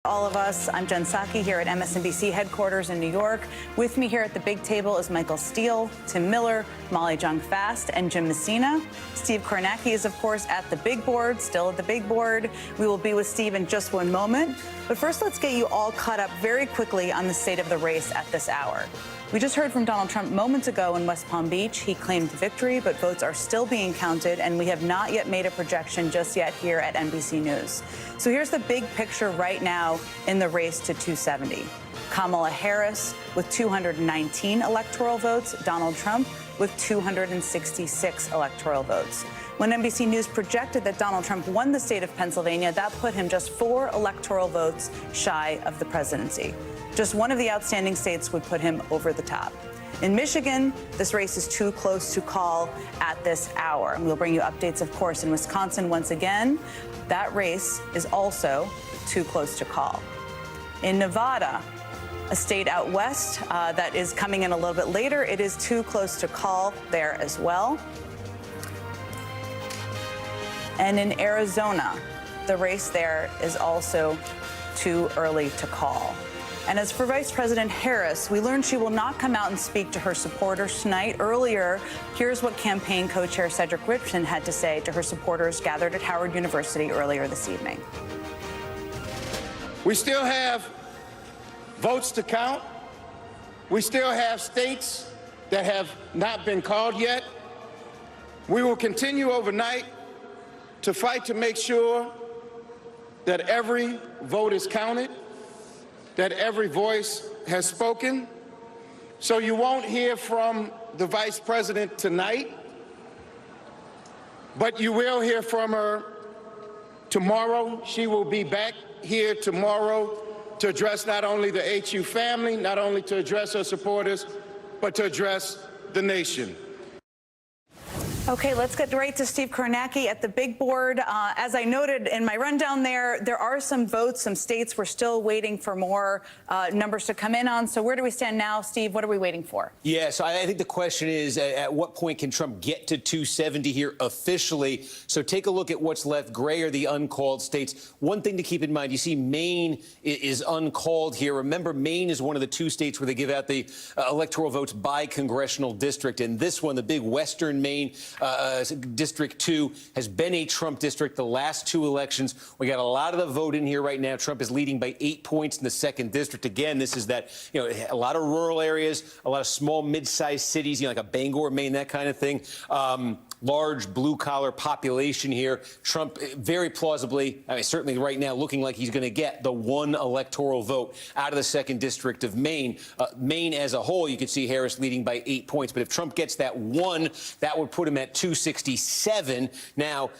All of us. I'm Jen Psaki here at MSNBC headquarters in New York. With me here at the big table is Michael Steele, Tim Miller, Molly Jong-Fast, and Jim Messina. Steve Kornacki is, of course, at the big board, still at the big board. We will be with Steve in just one moment. But first, let's get you all caught up very quickly on the state of the race at this hour. We just heard from Donald Trump moments ago in West Palm Beach. He claimed victory, but votes are still being counted, and we have not yet made a projection just yet here at NBC News. So here's the big picture right now in the race to 270. Kamala Harris with 219 electoral votes, Donald Trump with 266 electoral votes. When NBC News projected that Donald Trump won the state of Pennsylvania, that put him just 4 electoral votes shy of the presidency. Just one of the outstanding states would put him over the top. In Michigan, this race is too close to call at this hour. And we'll bring you updates, of course, in Wisconsin once again. That race is also too close to call. In Nevada, a state out west that is coming in a little bit later, it is too close to call there as well. And in Arizona, the race there is also too early to call. And as for Vice President Harris, we learned she will not come out and speak to her supporters tonight. Earlier, here's what campaign co-chair Cedric Richmond had to say to her supporters gathered at Howard University earlier this evening. We still have votes to count. We still have states that have not been called yet. We will continue overnight to fight to make sure that every vote is counted, that every voice has spoken. So you won't hear from the Vice President tonight, but you will hear from her tomorrow. She will be back here tomorrow to address not only the HU family, not only to address her supporters, but to address the nation. Okay, let's get right to Steve Kornacki at the big board. As I noted in my rundown there are some votes, some states we're still waiting for more numbers to come in on. So where do we stand now, Steve? What are we waiting for? Yeah, so I think the question is, at what point can Trump get to 270 here officially? So take a look at what's left. Gray are the uncalled states. One thing to keep in mind, you see Maine is uncalled here. Remember, Maine is one of the 2 states where they give out the electoral votes by congressional district. And this one, the big Western Maine District 2 has been a Trump district the last 2 elections. We got a lot of the vote in here right now. Trump is leading by 8 points in the 2nd district. Again, this is that, a lot of rural areas, a lot of small, mid-sized cities, like a Bangor, Maine, that kind of thing. Large blue-collar population here. Trump very plausibly, certainly right now, looking like he's going to get the 1 electoral vote out of the 2nd district of Maine. Maine as a whole, you can see Harris leading by 8 points. But if Trump gets that 1, that would put him at 267. Now,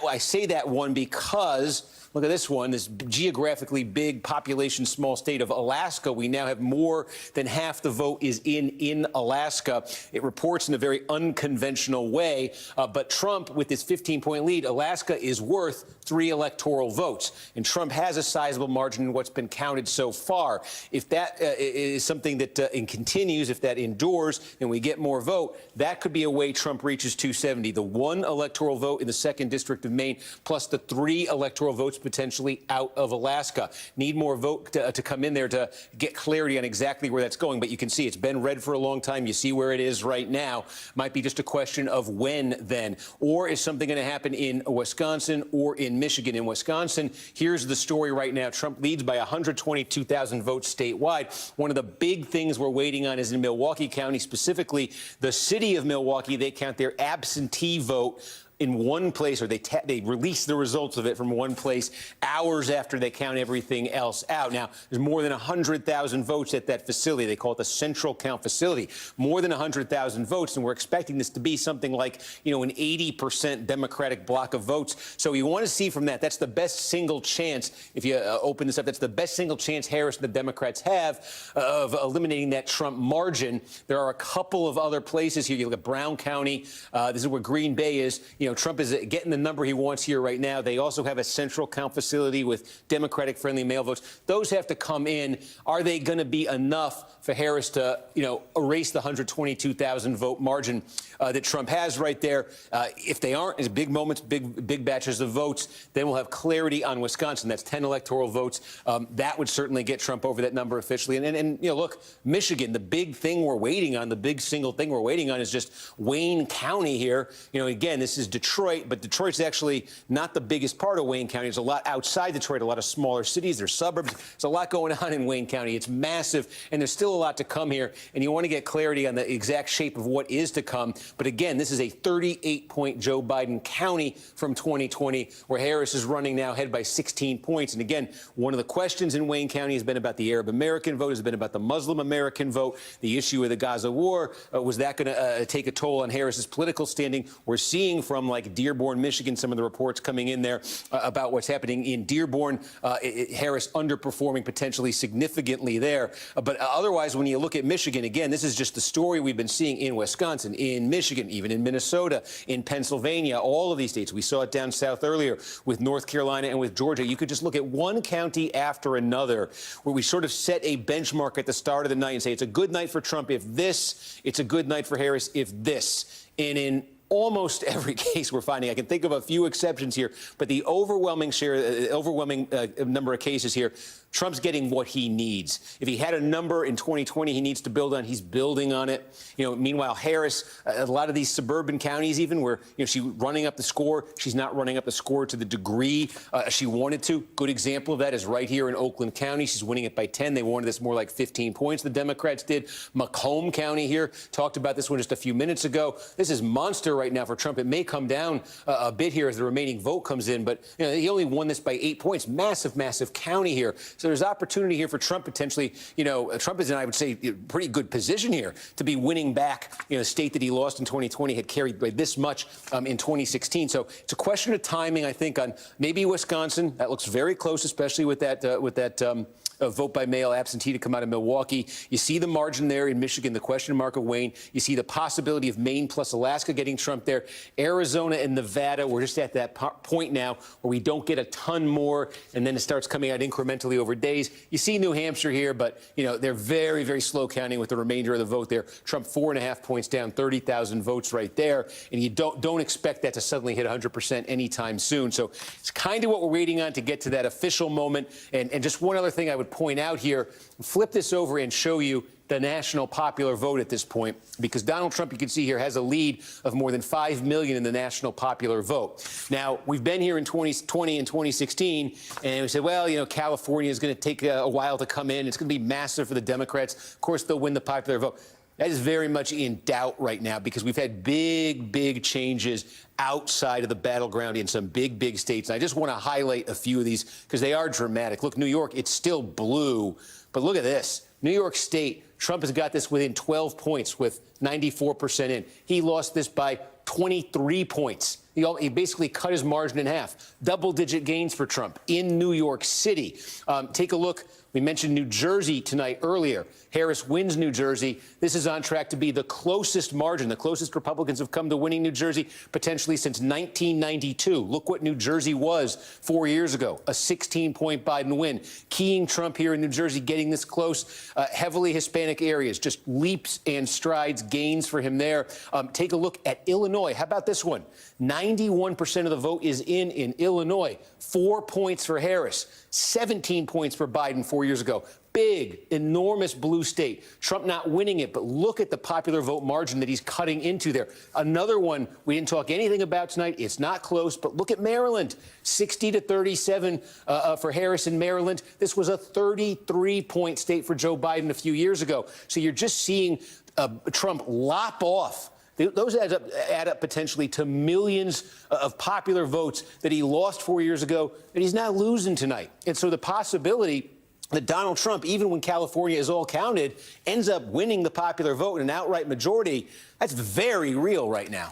I say that 1 because look at this one, this geographically big population, small state of Alaska. We now have more than half the vote is in Alaska. It reports in a very unconventional way. But Trump, with this 15-point lead, Alaska is worth 3 electoral votes. And Trump has a sizable margin in what's been counted so far. If that is something that continues, if that endures, and we get more vote, that could be a way Trump reaches 270. The 1 electoral vote in the 2nd district of Maine, plus the 3 electoral votes potentially out of Alaska. Need more vote to come in there to get clarity on exactly where that's going. But you can see it's been red for a long time. You see where it is right now. Might be just a question of when then. Or is something going to happen in Wisconsin or in Michigan? In Wisconsin, here's the story right now. Trump leads by 122,000 votes statewide. One of the big things we're waiting on is in Milwaukee County, specifically the city of Milwaukee. They count their absentee vote in one place, or they release the results of it from one place hours after they count everything else out. Now, there's more than 100,000 votes at that facility. They call it the Central Count Facility. More than 100,000 votes, and we're expecting this to be something like, an 80% Democratic block of votes. So you want to see from that, that's the best single chance, if you open this up, that's the best single chance Harris and the Democrats have of eliminating that Trump margin. There are a couple of other places here. You look at Brown County. This is where Green Bay is. Trump is getting the number he wants here right now. They also have a central count facility with Democratic-friendly mail votes. Those have to come in. Are they going to be enough for Harris to, erase the 122,000 vote margin that Trump has right there? If they aren't, it's big moments, big batches of votes, then we'll have clarity on Wisconsin. That's 10 electoral votes. That would certainly get Trump over that number officially. And look, Michigan, the big thing we're waiting on, the big single thing we're waiting on is just Wayne County here. Again, this is Detroit, but Detroit's actually not the biggest part of Wayne County. There's a lot outside Detroit, a lot of smaller cities, there's suburbs. There's a lot going on in Wayne County. It's massive, and there's still a lot to come here, and you want to get clarity on the exact shape of what is to come. But again, this is a 38-point Joe Biden county from 2020, where Harris is running now ahead by 16 points. And again, one of the questions in Wayne County has been about the Arab American vote, has been about the Muslim American vote, the issue of the Gaza war. Was that going to take a toll on Harris's political standing? We're seeing from like Dearborn, Michigan, some of the reports coming in there about what's happening in Dearborn. Harris underperforming potentially significantly there. But otherwise, when you look at Michigan, again, this is just the story we've been seeing in Wisconsin, in Michigan, even in Minnesota, in Pennsylvania, all of these states. We saw it down south earlier with North Carolina and with Georgia. You could just look at one county after another where we sort of set a benchmark at the start of the night and say it's a good night for Trump if this, it's a good night for Harris if this. And in almost every case we're finding, I can think of a few exceptions here, but the overwhelming number of cases here, Trump's getting what he needs. If he had a number in 2020 he needs to build on, he's building on it. Meanwhile, Harris, a lot of these suburban counties even where, she's running up the score, she's not running up the score to the degree she wanted to. Good example of that is right here in Oakland County. She's winning it by 10. They wanted this more like 15 points, the Democrats did. Macomb County here, talked about this one just a few minutes ago. This is monster right now for Trump. It may come down a bit here as the remaining vote comes in, but he only won this by 8 points. Massive, massive county here. So there's opportunity here for Trump potentially. Trump is in, I would say, pretty good position here to be winning back, a state that he lost in 2020, had carried by this much in 2016. So it's a question of timing, I think, on maybe Wisconsin. That looks very close, especially with that vote by mail absentee to come out of Milwaukee. You see the margin there in Michigan, the question mark of Wayne. You see the possibility of Maine plus Alaska getting Trump there. Arizona and Nevada, we're just at that point now where we don't get a ton more, and then it starts coming out incrementally over days. You see New Hampshire here, but, they're very, very slow counting with the remainder of the vote there. Trump 4.5 points down, 30,000 votes right there, and you don't expect that to suddenly hit 100% anytime soon. So it's kind of what we're waiting on to get to that official moment. And just one other thing I would point out here, flip this over and show you the national popular vote at this point, because Donald Trump, you can see here, has a lead of more than 5 million in the national popular vote. Now, we've been here in 2020 and 2016, and we said, well, California is going to take a while to come in. It's going to be massive for the Democrats. Of course, they'll win the popular vote. That is very much in doubt right now because we've had big changes outside of the battleground in some big states. And I just want to highlight a few of these because they are dramatic. Look, New York, it's still blue, but look at this. New York State, Trump has got this within 12 points with 94% in. He lost this by 23 points. He basically cut his margin in half. Double-digit gains for Trump in New York City. Take a look. We mentioned New Jersey tonight earlier. Harris wins New Jersey. This is on track to be the closest margin, the closest Republicans have come to winning New Jersey potentially since 1992. Look what New Jersey was 4 years ago, a 16-point Biden win. Keying Trump here in New Jersey, getting this close. Heavily Hispanic areas, just leaps and strides, gains for him there. Take a look at Illinois. How about this one? 91% of the vote is in Illinois. 4 points for Harris, 17 points for Biden 4 years ago. Big, enormous blue state. Trump not winning it, but look at the popular vote margin that he's cutting into there. Another one we didn't talk anything about tonight. It's not close, but look at Maryland. 60-37 for Harris in Maryland. This was a 33-point state for Joe Biden a few years ago. So you're just seeing Trump lop off. Those add up potentially to millions of popular votes that he lost 4 years ago that he's now losing tonight. And so the possibility that Donald Trump, even when California is all counted, ends up winning the popular vote in an outright majority, that's very real right now.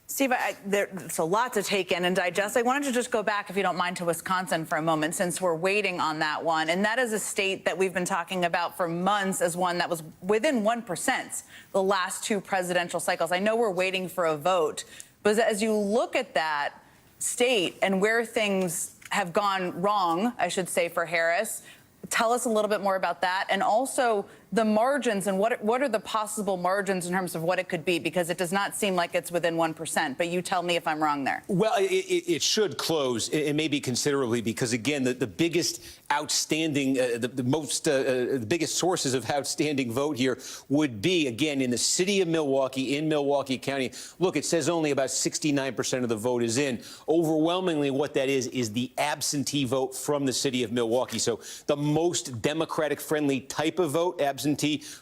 Steve, there's a lot to take in and digest. I wanted to just go back, if you don't mind, to Wisconsin for a moment, since we're waiting on that one. And that is a state that we've been talking about for months as one that was within 1% the last two presidential cycles. I know we're waiting for a vote, But as you look at that state and where things have gone wrong, I should say, for Harris, tell us a little bit more about that, and also the margins and what are the possible margins in terms of what it could be, because it does not seem like it's within 1%, but you tell me if I'm wrong there. Well, it should close, and maybe considerably, because again, the biggest outstanding, the biggest sources of outstanding vote here would be, again, in the city of Milwaukee, in Milwaukee County. Look, it says only about 69% of the vote is in. Overwhelmingly, what that is the absentee vote from the city of Milwaukee. So the most Democratic-friendly type of vote, absentee,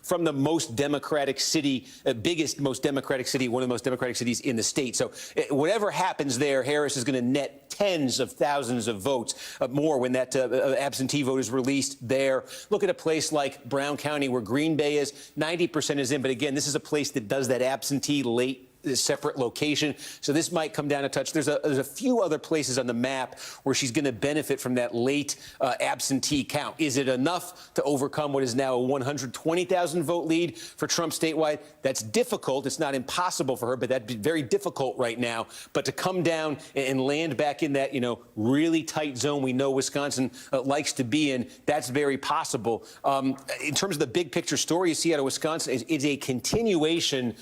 from the most Democratic city, biggest, most Democratic city, one of the most Democratic cities in the state. So whatever happens there, Harris is going to net tens of thousands of votes more when that absentee vote is released there. Look at a place like Brown County, where Green Bay is. 90% is in. But again, this is a place that does that absentee late separate location. So this might come down a touch. There's a few other places on the map where she's going to benefit from that late absentee count. Is it enough to overcome what is now a 120,000 vote lead for Trump statewide? That's difficult. It's not impossible for her, but that'd be very difficult right now. But to come down and land back in that, really tight zone we know Wisconsin likes to be in, that's very possible. In terms of the big picture story you see out of Wisconsin, is a continuation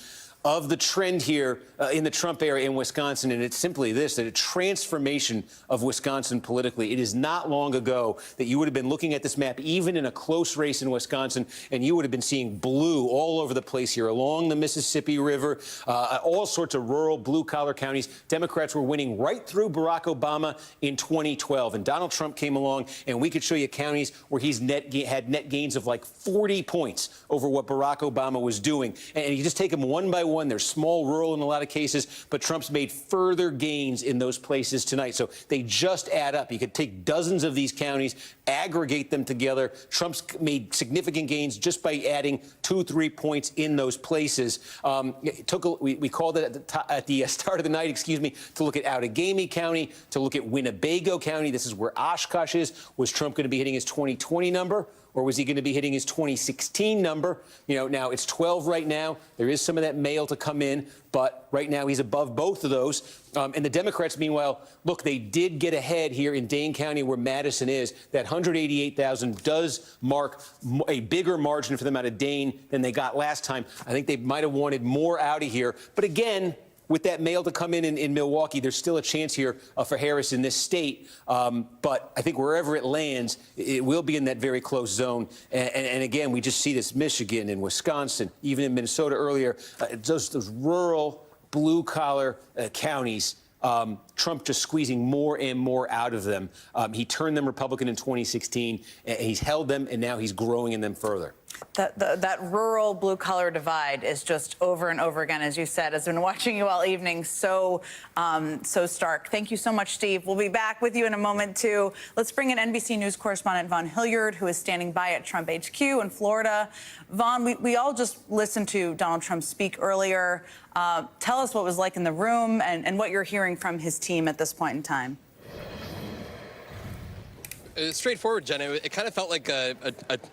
of the trend here in the Trump area in Wisconsin, and it's simply this, that a transformation of Wisconsin politically. It is not long ago that you would have been looking at this map, even in a close race in Wisconsin, and you would have been seeing blue all over the place here, along the Mississippi River, all sorts of rural blue-collar counties. Democrats were winning right through Barack Obama in 2012, and Donald Trump came along, and we could show you counties where he's had net gains of like 40 points over what Barack Obama was doing. And you just take them one by one. They're small, rural in a lot of cases, but Trump's made further gains in those places tonight. So they just add up. You could take dozens of these counties, aggregate them together. Trump's made significant gains just by adding 2-3 points in those places. We called it at the start of the night, to look at Outagamie County, to look at Winnebago County. This is where Oshkosh is. Was Trump going to be hitting his 2020 number? Or was he going to be hitting his 2016 number? Now it's 12 right now. There is some of that mail to come in, but right now he's above both of those. And the Democrats, meanwhile, look, they did get ahead here in Dane County, where Madison is. That 188,000 does mark a bigger margin for them out of Dane than they got last time. I think they might have wanted more out of here. But again, with that mail to come in Milwaukee, there's still a chance here for Harris in this state. But I think wherever it lands, it will be in that very close zone. And again, we just see this Michigan and Wisconsin, even in Minnesota earlier, those rural blue-collar counties. Trump just squeezing more and more out of them. He turned them Republican in 2016, and he's held them, and now he's growing in them further. That rural blue-collar divide is just over and over again, as you said, has been watching you all evening, so stark. Thank you so much, Steve. We'll be back with you in a moment, too. Let's bring in NBC News correspondent Vaughn Hilliard, who is standing by at Trump HQ in Florida. Vaughn, we all just listened to Donald Trump speak earlier. Tell us what it was like in the room and what you're hearing from his team at this point in time. Straightforward, Jenna. It kind of felt like a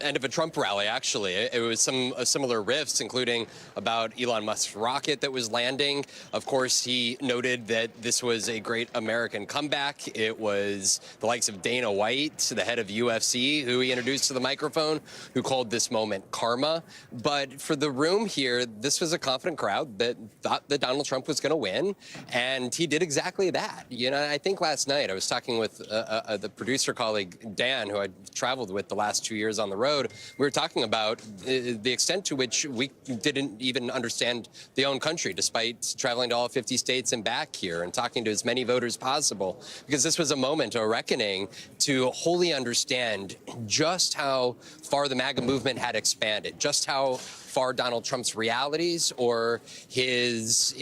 end of a Trump rally, actually. It was some similar riffs, including about Elon Musk's rocket that was landing. Of course, he noted that this was a great American comeback. It was the likes of Dana White, the head of UFC, who he introduced to the microphone, who called this moment karma. But for the room here, this was a confident crowd that thought that Donald Trump was going to win, and he did exactly that. I think last night I was talking with the producer colleague, Dan, who I traveled with the last 2 years on the road. We were talking about the extent to which we didn't even understand the own country, despite traveling to all 50 states and back here and talking to as many voters possible, because this was a moment, a reckoning, to wholly understand just how far the MAGA movement had expanded, just how far Donald Trump's realities or his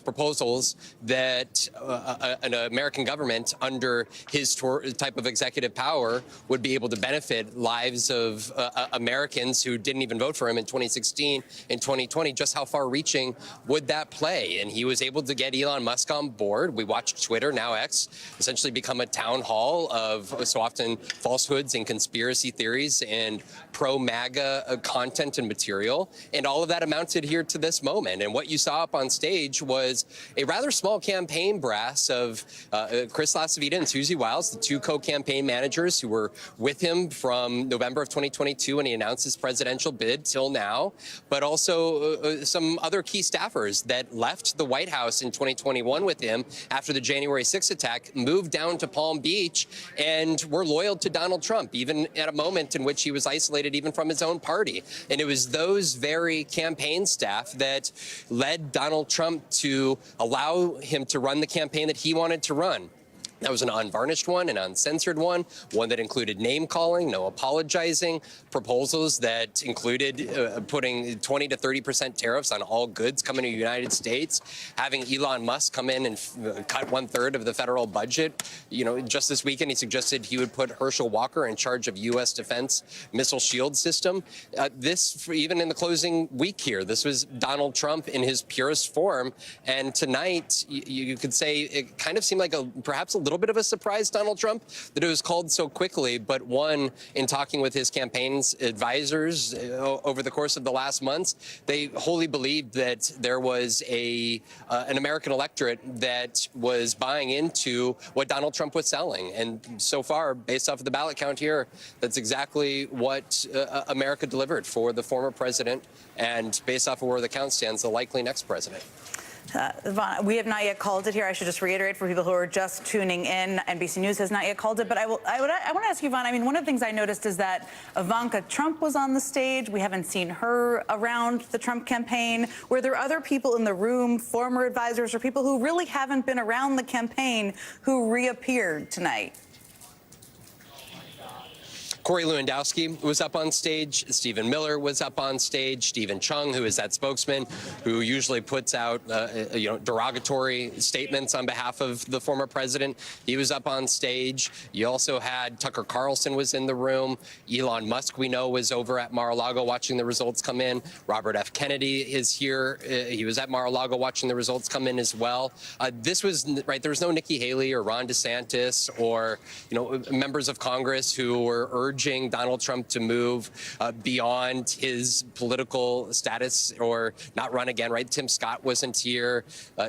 proposals that an American government under his type of executive power would be able to benefit lives of Americans who didn't even vote for him in 2016 and 2020. Just how far-reaching would that play? And he was able to get Elon Musk on board. We watched Twitter, now X, essentially become a town hall of so often falsehoods and conspiracy theories and pro-MAGA content and material, and all of that amounted here to this moment. And what you saw up on stage was a rather small campaign brass of Chris LaCivita and Susie Wiles, the two co-campaign managers who were with him from November of 2022 when he announced his presidential bid till now, but also some other key staffers that left the White House in 2021 with him after the January 6th attack, moved down to Palm Beach, and were loyal to Donald Trump, even at a moment in which he was isolated even from his own party. And it was those very campaign staff that led Donald Trump to allow him to run the campaign that he wanted to run. That was an unvarnished one, an uncensored one that included name-calling, no apologizing, proposals that included putting 20 to 30% tariffs on all goods coming to the United States, having Elon Musk come in and cut 1/3 of the federal budget. You know, just this weekend, he suggested he would put Herschel Walker in charge of U.S. defense missile shield system. Even in the closing week here, this was Donald Trump in his purest form. And tonight, you could say it kind of seemed like perhaps a little bit of a surprise, Donald Trump, that it was called so quickly. But one, in talking with his campaign's advisors over the course of the last months, they wholly believed that there was an American electorate that was buying into what Donald Trump was selling. And so far, based off of the ballot count here, that's exactly what America delivered for the former president, and based off of where the count stands, the likely next president. Yvonne, we have not yet called it here. I should just reiterate for people who are just tuning in, NBC News has not yet called it. But I want to ask you, Yvonne, I mean, one of the things I noticed is that Ivanka Trump was on the stage. We haven't seen her around the Trump campaign. Were there other people in the room, former advisors or people who really haven't been around the campaign, who reappeared tonight? Corey Lewandowski was up on stage. Stephen Miller was up on stage. Stephen Chung, who is that spokesman who usually puts out derogatory statements on behalf of the former president, he was up on stage. You also had Tucker Carlson was in the room. Elon Musk, we know, was over at Mar-a-Lago watching the results come in. Robert F. Kennedy is here. He was at Mar-a-Lago watching the results come in as well. This was right. There was no Nikki Haley or Ron DeSantis or members of Congress who were urging Donald Trump to move beyond his political status or not run again, right? Tim Scott wasn't here.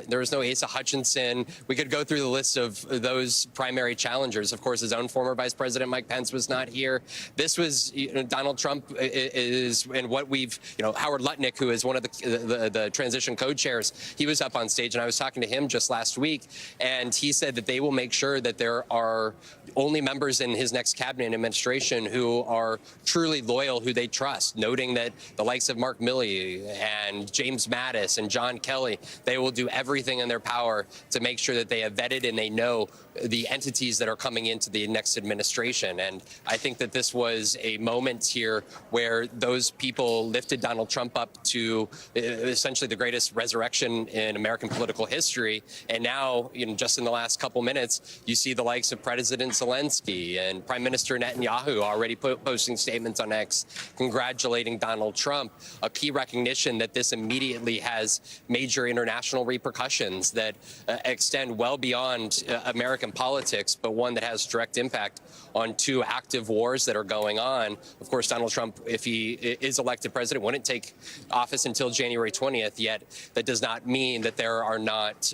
There was no Asa Hutchinson. We could go through the list of those primary challengers. Of course, his own former Vice President Mike Pence was not here. This was Donald Trump is, and what we've, Howard Lutnick, who is one of the transition co-chairs, he was up on stage, and I was talking to him just last week, and he said that they will make sure that there are only members in his next cabinet administration who are truly loyal, who they trust, noting that the likes of Mark Milley and James Mattis and John Kelly, they will do everything in their power to make sure that they have vetted and they know the entities that are coming into the next administration. And I think that this was a moment here where those people lifted Donald Trump up to essentially the greatest resurrection in American political history. And now, just in the last couple minutes, you see the likes of President Zelensky and Prime Minister Netanyahu already posting statements on X congratulating Donald Trump, a key recognition that this immediately has major international repercussions that extend well beyond American politics, but one that has direct impact on two active wars that are going on. Of course, Donald Trump, if he is elected president, wouldn't take office until January 20th, yet that does not mean that there are not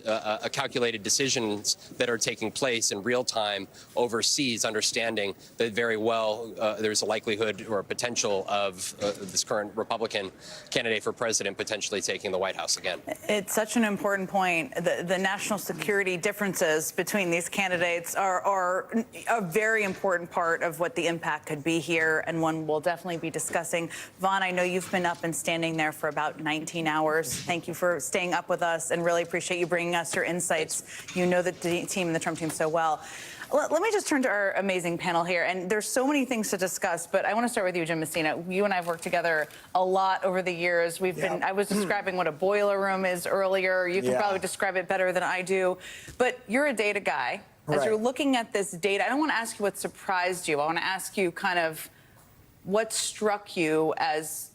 calculated decisions that are taking place in real time overseas, understanding that very well there's a likelihood or a potential of this current Republican candidate for president potentially taking the White House again. It's such an important point. The national security differences between these candidates are a very important part of what the impact could be here, and one we'll definitely be discussing. Vaughn, I know you've been up and standing there for about 19 hours. Thank you for staying up with us, and really appreciate you bringing us your insights. You know the team and the Trump team so well. Let me just turn to our amazing panel here, and there's so many things to discuss, but I want to start with you, Jim Messina. You and I have worked together a lot over the years. I was describing what a boiler room is earlier. You can probably describe it better than I do, but you're a data guy. As you're looking at this data, I don't want to ask you what surprised you. I want to ask you kind of what struck you as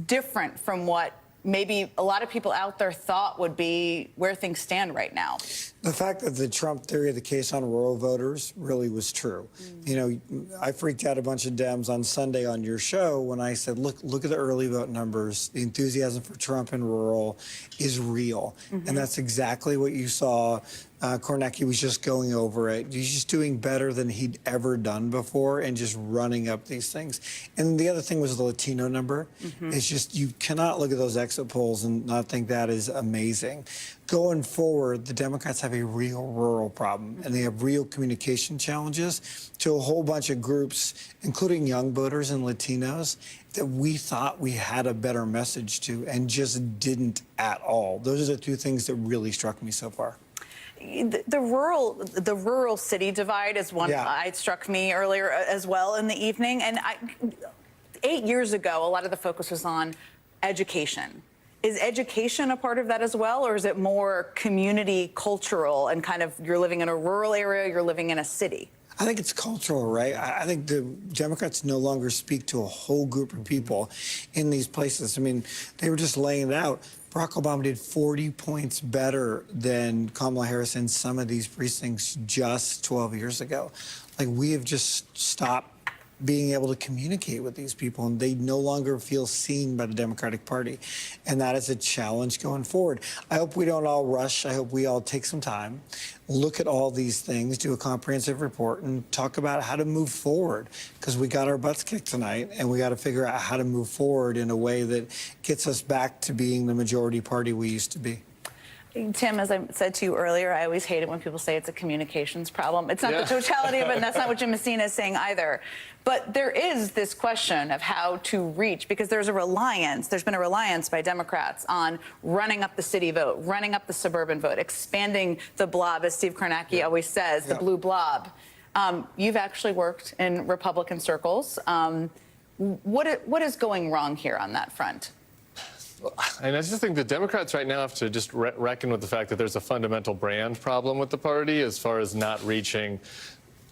different from what maybe a lot of people out there thought would be where things stand right now. The fact that the Trump theory of the case on rural voters really was true. You know, I freaked out a bunch of Dems on Sunday on your show when I said, look at the early vote numbers. The enthusiasm for Trump in rural is real. And that's exactly what you saw. Kornacki was just going over it. He's just doing better than he'd ever done before and just running up these things. And the other thing was the Latino number. It's just, you cannot look at those exit polls and not think that is amazing. Going forward, the Democrats have a real rural problem, and they have real communication challenges to a whole bunch of groups, including young voters and Latinos, that we thought we had a better message to and just didn't at all. Those are the two things that really struck me so far. The rural city divide is one that struck me earlier as well in the evening. And 8 years ago, a lot of the focus was on education. Is education a part of that as well, or is it more community, cultural, and kind of you're living in a rural area, you're living in a city? I think it's cultural, right? I think the Democrats no longer speak to a whole group of people in these places. I mean, they were just laying it out. Barack Obama did 40 points better than Kamala Harris in some of these precincts just 12 years ago. Like, we have just stopped being able to communicate with these people, and they no longer feel seen by the Democratic Party. And that is a challenge going forward. I hope we don't all rush. I hope we all take some time, look at all these things, do a comprehensive report, and talk about how to move forward, because we got our butts kicked tonight, and we got to figure out how to move forward in a way that gets us back to being the majority party we used to be. Tim, as I said to you earlier, I always hate it when people say it's a communications problem. It's not the totality of it, and that's not what Jim Messina is saying either. But there is this question of how to reach, because there's been a reliance by Democrats on running up the city vote, running up the suburban vote, expanding the blob, as Steve Kornacki always says, the blue blob. You've actually worked in Republican circles. What is going wrong here on that front? And I just think the Democrats right now have to just reckon with the fact that there's a fundamental brand problem with the party as far as not reaching,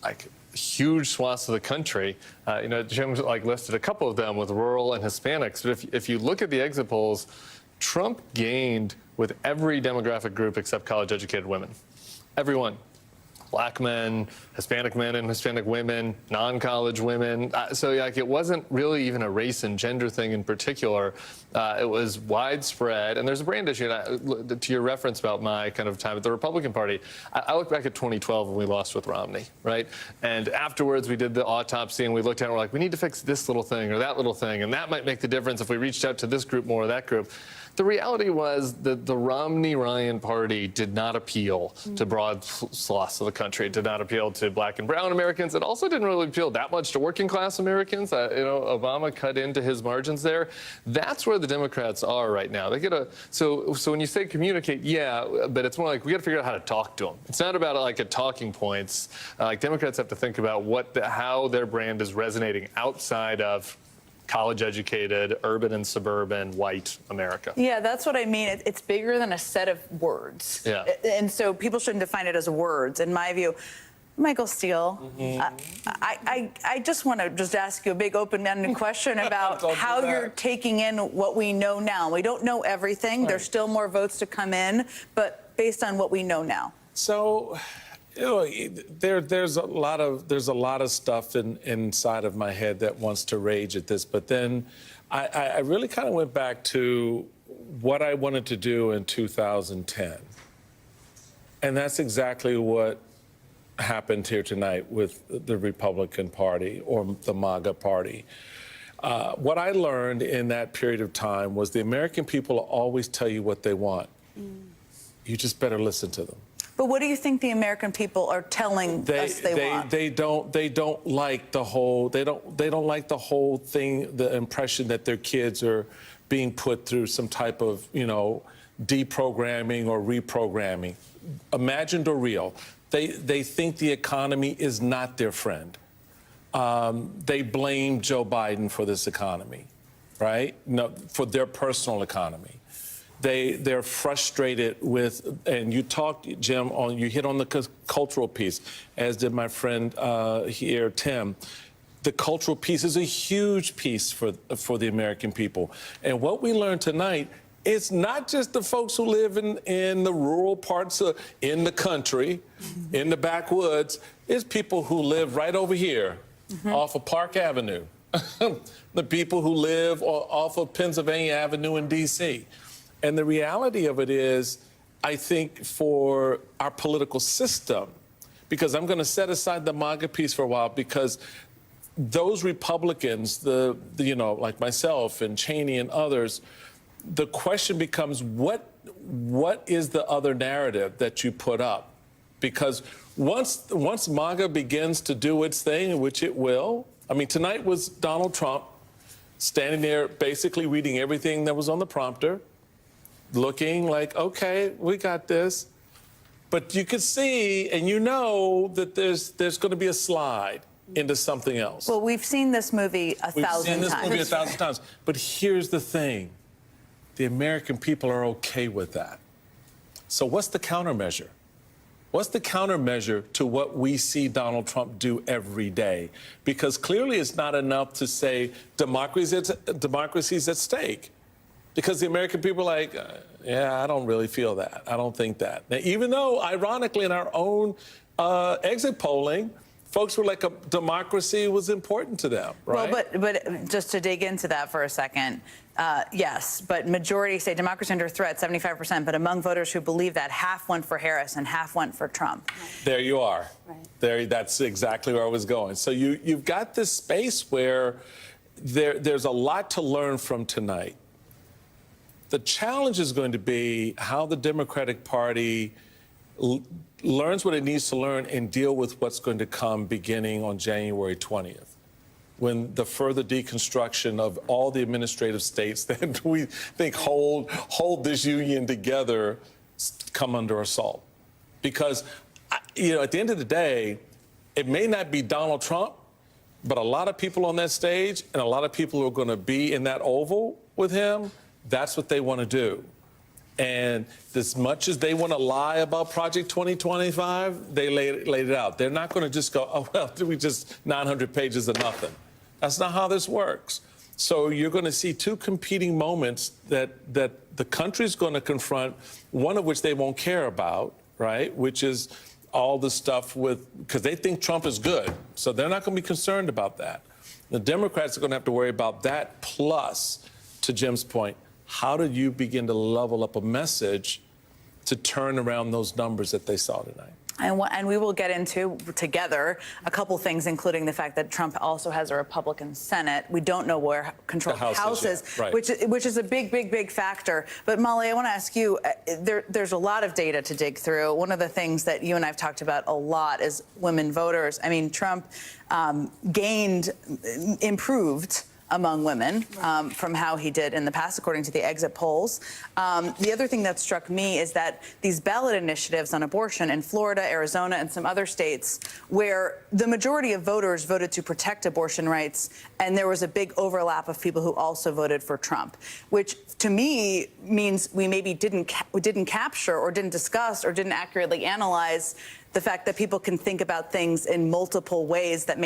like, huge swaths of the country. You know, Jim listed a couple of them with rural and Hispanics. But if you look at the exit polls, Trump gained with every demographic group except college-educated women. Everyone. Black men, Hispanic men and Hispanic women, non-college women. So like, it wasn't really even a race and gender thing in particular. It was widespread. And there's a brand issue. And to your reference about my kind of time at the Republican Party, I look back at 2012 when we lost with Romney, right? And afterwards, we did the autopsy and we looked at it and we're like, we need to fix this little thing or that little thing. And that might make the difference if we reached out to this group more or that group. The reality was that the Romney-Ryan party did not appeal to broad swaths of the country. It did not appeal to black and brown Americans. It also didn't really appeal that much to working class Americans. You know, Obama cut into his margins there. That's where the Democrats are right now. They get so when you say communicate, yeah, but it's more like we got to figure out how to talk to them. It's not about like a talking points. Like Democrats have to think about how their brand is resonating outside of college-educated, urban and suburban, white America. Yeah, that's what I mean. It's bigger than a set of words. Yeah. And so people shouldn't define it as words, in my view. Michael Steele, I just want to ask you a big open-ended question about how you're taking in what we know now. We don't know everything. Right. There's still more votes to come in, but based on what we know now. So, you know, there's a lot of stuff inside of my head that wants to rage at this, but then I really kind of went back to what I wanted to do in 2010, and that's exactly what happened here tonight with the Republican Party or the MAGA Party. What I learned in that period of time was the American people always tell you what they want. You just better listen to them. But what do you think the American people are telling us they want? They don't like the whole. They don't like the whole thing. The impression that their kids are being put through some type of, you know, deprogramming or reprogramming, imagined or real. They think the economy is not their friend. They blame Joe Biden for this economy, right? No, for their personal economy. They're frustrated with, and you talked, Jim, you hit on the cultural piece, as did my friend here, Tim. The cultural piece is a huge piece for the American people. And what we learned tonight, it's not just the folks who live in the rural parts in the country, in the backwoods. It's people who live right over here off of Park Avenue, the people who live off of Pennsylvania Avenue in D.C. And the reality of it is, I think for our political system, because I'm going to set aside the MAGA piece for a while, because those Republicans, like myself and Cheney and others, the question becomes, what is the other narrative that you put up? Because once MAGA begins to do its thing, which it will, I mean, tonight was Donald Trump standing there basically reading everything that was on the prompter, looking like, okay, we got this. But you could see, and you know that there's going to be a slide into something else. Well, we've seen this movie a thousand times. We've seen this movie 1,000 times. But here's the thing. The American people are okay with that. So what's the countermeasure? What's the countermeasure to what we see Donald Trump do every day? Because clearly it's not enough to say democracy's at stake. Because the American people are like, yeah, I don't really feel that. I don't think that. Now, even though, ironically, in our own exit polling, folks were like, a democracy was important to them, right? Well, but just to dig into that for a second, yes, but majority say democracy under threat, 75%, but among voters who believe that, half went for Harris and half went for Trump. There you are. Right. That's exactly where I was going. So you've got this space where there's a lot to learn from tonight. The challenge is going to be how the Democratic Party learns what it needs to learn and deal with what's going to come beginning on January 20th, when the further deconstruction of all the administrative states that we think hold this union together come under assault. Because, at the end of the day, it may not be Donald Trump, but a lot of people on that stage and a lot of people who are going to be in that oval with him, that's what they want to do. And as much as they want to lie about Project 2025, they laid it out. They're not going to just go, oh, well, we just 900 pages of nothing. That's not how this works. So you're going to see two competing moments that the country's going to confront, one of which they won't care about, right, which is all the stuff because they think Trump is good. So they're not going to be concerned about that. The Democrats are going to have to worry about that, plus, to Jim's point, how do you begin to level up a message to turn around those numbers that they saw tonight? And we will get into, together, a couple things, including the fact that Trump also has a Republican Senate. We don't know where control of the House is, right. which is a big factor. But, Molly, I want to ask you, there's a lot of data to dig through. One of the things that you and I have talked about a lot is women voters. I mean, Trump improved among women from how he did in the past, according to the exit polls. The other thing that struck me is that these ballot initiatives on abortion in Florida, Arizona, and some other states where the majority of voters voted to protect abortion rights, and there was a big overlap of people who also voted for Trump, which to me means we maybe didn't capture or didn't discuss or didn't accurately analyze the fact that people can think about things in multiple ways that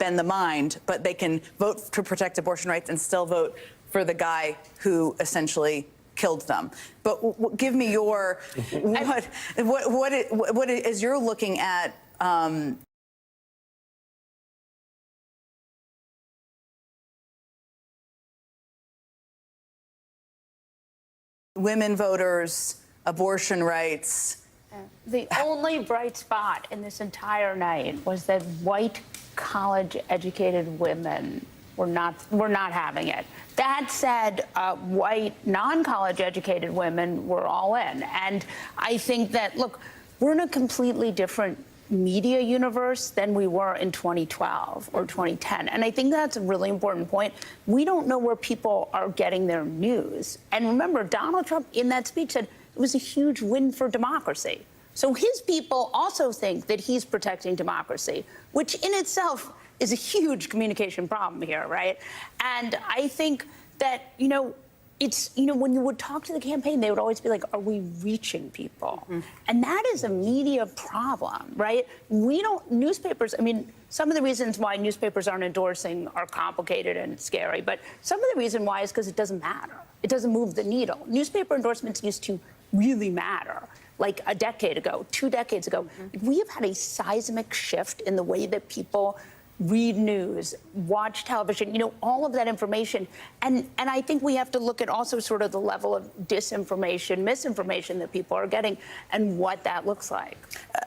bend the mind, but they can vote to protect abortion rights and still vote for the guy who essentially killed them. But give me your what as you're looking at. Women voters, abortion rights. The only bright spot in this entire night was that white college-educated women were not having it. That said, white non-college-educated women were all in. And I think that, look, we're in a completely different media universe than we were in 2012 or 2010. And I think that's a really important point. We don't know where people are getting their news. And remember, Donald Trump in that speech said it was a huge win for democracy. So his people also think that he's protecting democracy, which in itself is a huge communication problem here, right? And I think that, it's, when you would talk to the campaign, they would always be like, are we reaching people? And that is a media problem, right? Newspapers, some of the reasons why newspapers aren't endorsing are complicated and scary, but some of the reason why is because it doesn't matter. It doesn't move the needle. Newspaper endorsements used to really matter, like a decade ago, 2 decades ago. We have had a seismic shift in the way that people read news, watch television, all of that information. And I think we have to look at also sort of the level of disinformation, misinformation that people are getting and what that looks like.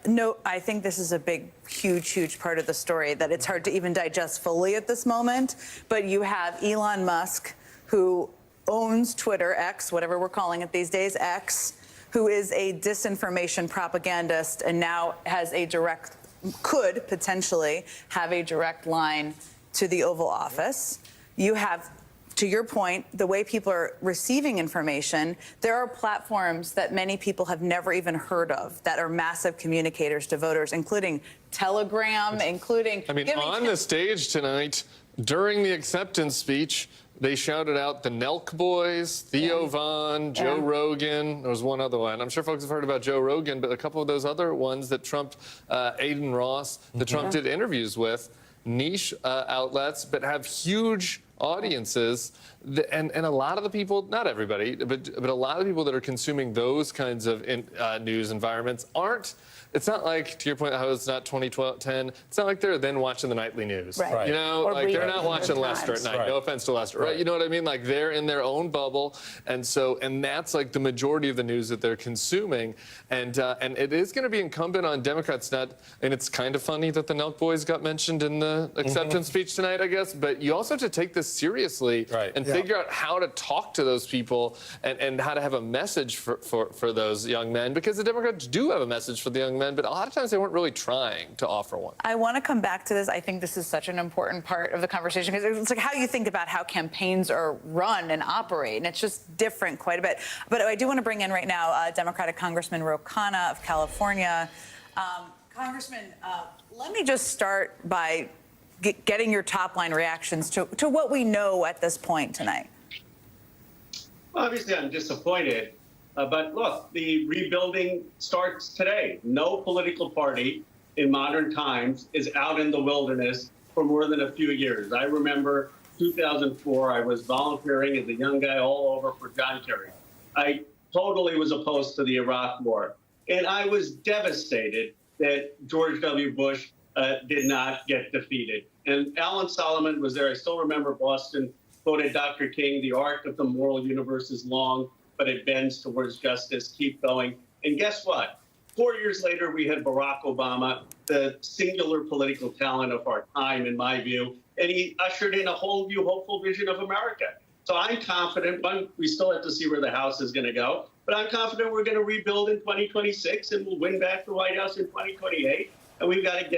No, I think this is a big, huge part of the story that it's hard to even digest fully at this moment. But you have Elon Musk, who owns Twitter, X, whatever we're calling it these days, X, who is a disinformation propagandist and now has could potentially have a direct line to the Oval Office. You have, to your point, the way people are receiving information. There are platforms that many people have never even heard of that are massive communicators to voters, including Telegram, including... on the stage tonight, during the acceptance speech, they shouted out the Nelk Boys, Theo Von, Joe Rogan. There was one other one. I'm sure folks have heard about Joe Rogan, but a couple of those other ones that Trump, Aiden Ross, that Trump did interviews with, niche outlets, but have huge audiences. And a lot of the people, not everybody, but a lot of people that are consuming those kinds of news environments aren't. It's not like, to your point, how it's not 2010. It's not like they're then watching the nightly news. Right. They're not watching Lester at night. Right. No offense to Lester. Right. You know what I mean? Like, they're in their own bubble. And that's like the majority of the news that they're consuming. And it is going to be incumbent on Democrats and it's kind of funny that the Nelk Boys got mentioned in the acceptance speech tonight, I guess. But you also have to take this seriously and figure out how to talk to those people and how to have a message for those young men, because the Democrats do have a message for the young men, but a lot of times they weren't really trying to offer one. I want to come back to this. I think this is such an important part of the conversation because it's like how you think about how campaigns are run and operate, and it's just different quite a bit. But I do want to bring in right now Democratic Congressman Ro Khanna of California. Congressman, let me just start by getting your top-line reactions to what we know at this point tonight. Obviously, I'm disappointed. But look, the rebuilding starts today. No political party in modern times is out in the wilderness for more than a few years. I remember 2004, I was volunteering as a young guy all over for John Kerry. I totally was opposed to the Iraq War. And I was devastated that George W. Bush did not get defeated. And Alan Solomon was there. I still remember Boston quoted Dr. King, "The arc of the moral universe is long, but it bends towards justice. Keep going." And guess what? 4 years later, we had Barack Obama, the singular political talent of our time, in my view, and he ushered in a whole new hopeful vision of America. So I'm confident. We still have to see where the House is going to go, but I'm confident we're going to rebuild in 2026, and we'll win back the White House in 2028. And we've got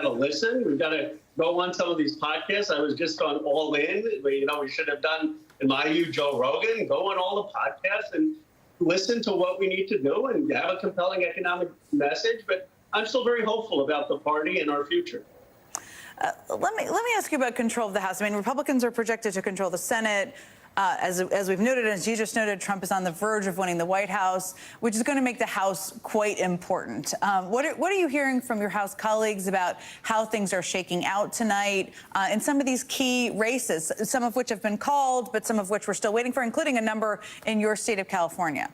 to listen. We've got to go on some of these podcasts. I was just on All In. We should have done, in my view, Joe Rogan. Go on all the podcasts and listen to what we need to do and have a compelling economic message. But I'm still very hopeful about the party and our future. Let me ask you about control of the House. Republicans are projected to control the Senate. As we've noted, as you just noted, Trump is on the verge of winning the White House, which is going to make the House quite important. What are you hearing from your House colleagues about how things are shaking out tonight in some of these key races, some of which have been called, but some of which we're still waiting for, including a number in your state of California?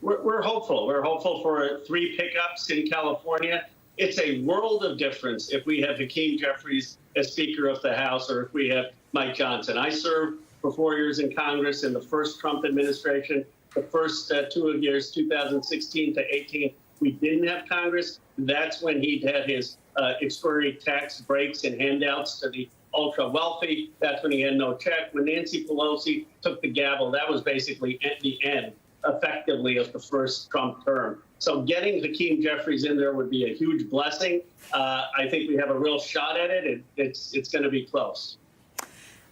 We're hopeful. We're hopeful for 3 pickups in California. It's a world of difference if we have Hakeem Jeffries as Speaker of the House or if we have Mike Johnson. I served for 4 years in Congress in the first Trump administration. The first 2 years, 2016 to 18, we didn't have Congress. That's when he had his extraordinary tax breaks and handouts to the ultra wealthy. That's when he had no check. When Nancy Pelosi took the gavel, that was basically at the end, effectively, of the first Trump term. So getting Hakeem Jeffries in there would be a huge blessing. I think we have a real shot at it. It's going to be close.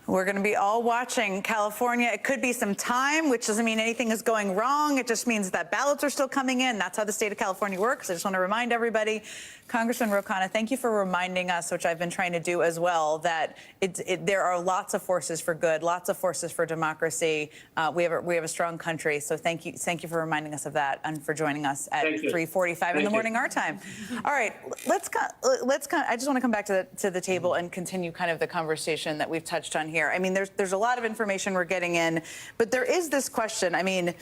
We're going to be all watching California. It could be some time, which doesn't mean anything is going wrong. It just means that ballots are still coming in. That's how the state of California works. I just want to remind everybody, Congressman Ro Khanna, thank you for reminding us, which I've been trying to do as well, that there are lots of forces for good, lots of forces for democracy. We have a strong country. So thank you for reminding us of that and for joining us at 3:45 in the morning our time. All right, I just want to come back to the table and continue kind of the conversation that we've touched on here. I mean, there's a lot of information we're getting in, but there is this question. I mean,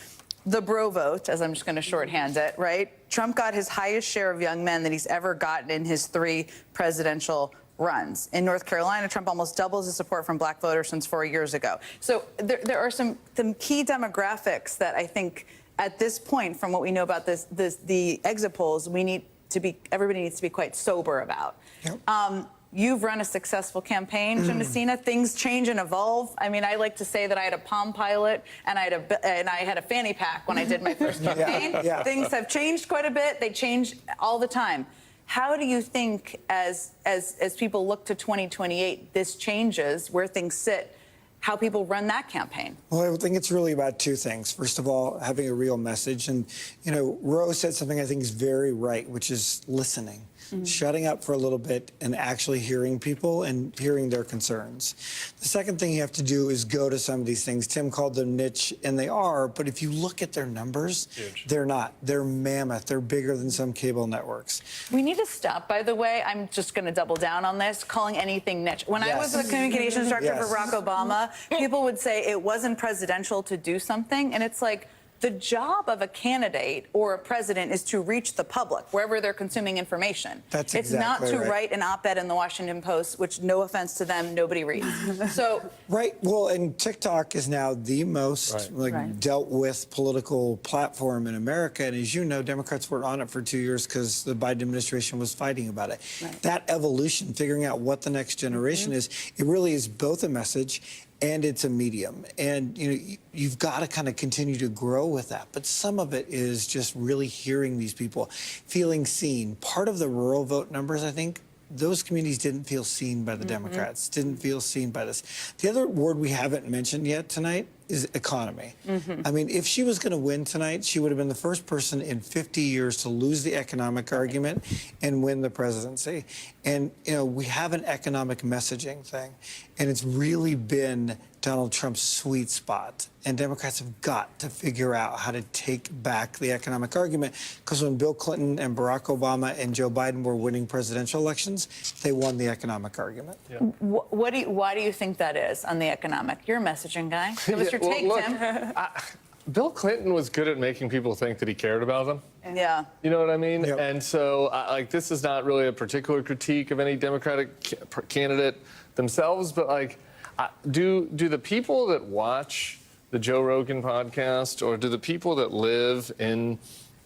the bro vote, as I'm just going to shorthand it, right? Trump got his highest share of young men that he's ever gotten in his 3 presidential runs. In North Carolina, Trump almost doubles his support from black voters since 4 years ago. So there are some key demographics that I think at this point, from what we know about the exit polls, everybody needs to be quite sober about. Yep. You've run a successful campaign, Jim Messina. Things change and evolve. I mean, I like to say that I had a Palm Pilot and I had a fanny pack when I did my first campaign. Yeah. Things have changed quite a bit. They change all the time. How do you think, as people look to 2028, this changes where things sit? How people run that campaign? Well, I think it's really about 2 things. First of all, having a real message. And, you know, Ro said something I think is very right, which is listening. Shutting up for a little bit and actually hearing people and hearing their concerns. The second thing you have to do is go to some of these things. Tim called them niche, and they are, but if you look at their numbers, they're not. They're mammoth. They're bigger than some cable networks. We need to stop, by the way. I'm just going to double down on this, calling anything niche. When I was the communications director for Barack Obama, people would say it wasn't presidential to do something, and it's like, the job of a candidate or a president is to reach the public wherever they're consuming information. That's it's exactly not to right. Write an op-ed in the Washington Post, which, no offense to them, nobody reads. So right. Well, and TikTok is now the most dealt with political platform in America. And as you know, Democrats were on it for 2 years because the Biden administration was fighting about it. Right. That evolution, figuring out what the next generation is, it really is both a message and it's a medium. And, you know, you've got to kind of continue to grow with that. But some of it is just really hearing these people, feeling seen. Part of the rural vote numbers, I think, those communities didn't feel seen by the Democrats, didn't feel seen by this. The other word we haven't mentioned yet tonight is economy. I mean, if she was going to win tonight, she would have been the first person in 50 years to lose the economic argument and win the presidency. And, you know, we have an economic messaging thing, and it's really been Donald Trump's sweet spot. And Democrats have got to figure out how to take back the economic argument, because when Bill Clinton and Barack Obama and Joe Biden were winning presidential elections, they won the economic argument. Yeah. Why do you think that is on the economic? You're a messaging guy. Give us your take, Tim. Bill Clinton was good at making people think that he cared about them. Yeah. You know what I mean? Yep. And so, like, this is not really a particular critique of any Democratic candidate themselves, but, like, do the people that watch the Joe Rogan podcast, or do the people that live in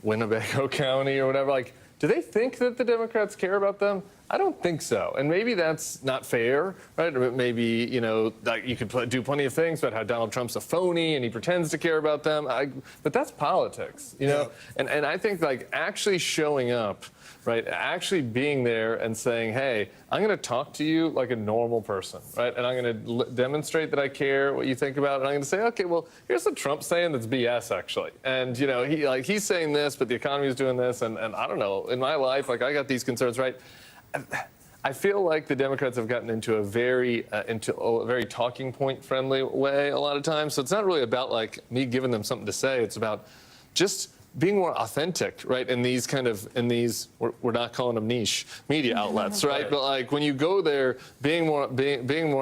Winnebago County or whatever, like, do they think that the Democrats care about them? I don't think so. And maybe that's not fair, right? Or maybe, you know, like, you could do plenty of things about how Donald Trump's a phony and he pretends to care about them. But that's politics, you know? And I think, like, actually showing up, right, actually being there and saying, hey, I'm going to talk to you like a normal person, right? And I'm going to demonstrate that I care what you think about it. And I'm going to say, okay, well, here's what Trump's saying that's BS, actually. And, you know, he's saying this, but the economy is doing this. And I don't know, in my life, like, I got these concerns, right? I feel like the Democrats have gotten into a very talking point friendly way a lot of times. So it's not really about, like, me giving them something to say. It's about just being more authentic, right? In these we're not calling them niche media outlets, right? But, like, when you go there, being more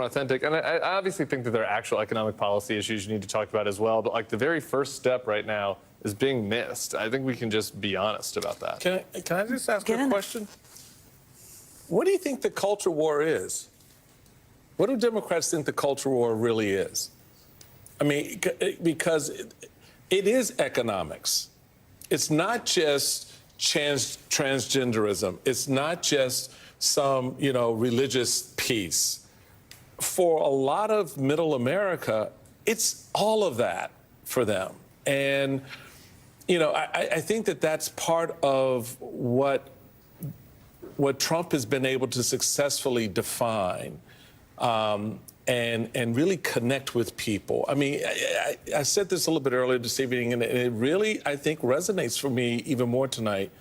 authentic. And I obviously think that there are actual economic policy issues you need to talk about as well. But, like, the very first step right now is being missed. I think we can just be honest about that. Can I just ask a question? What do you think the culture war is? What do Democrats think the culture war really is? I mean, because it is economics. It's not just transgenderism. It's not just some, you know, religious piece. For a lot of middle America, it's all of that for them. And, you know, I think that that's part of what Trump has been able to successfully define and really connect with people. I mean, I said this a little bit earlier this evening, and it really, I think, resonates for me even more tonight.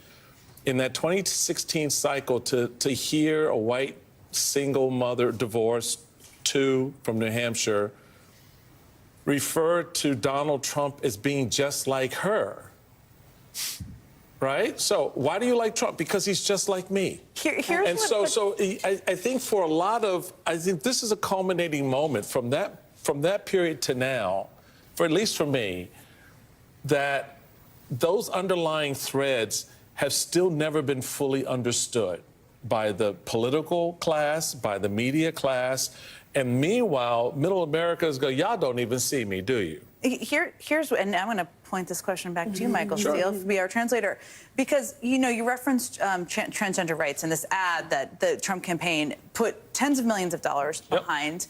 In that 2016 cycle, to hear a white single mother, divorced, two from New Hampshire, refer to Donald Trump as being just like her, right? So why do you like Trump? Because he's just like me. Here's And what- so I think for a lot of, I think this is a culminating moment from that period to now, for at least for me, that those underlying threads have still never been fully understood by the political class, by the media class. And meanwhile, middle Americans go, y'all don't even see me, do you? Here's what, and I'm going to point this question back to you, Michael Steele, be our translator, because you referenced transgender rights in this ad that the Trump campaign put tens of millions of dollars behind.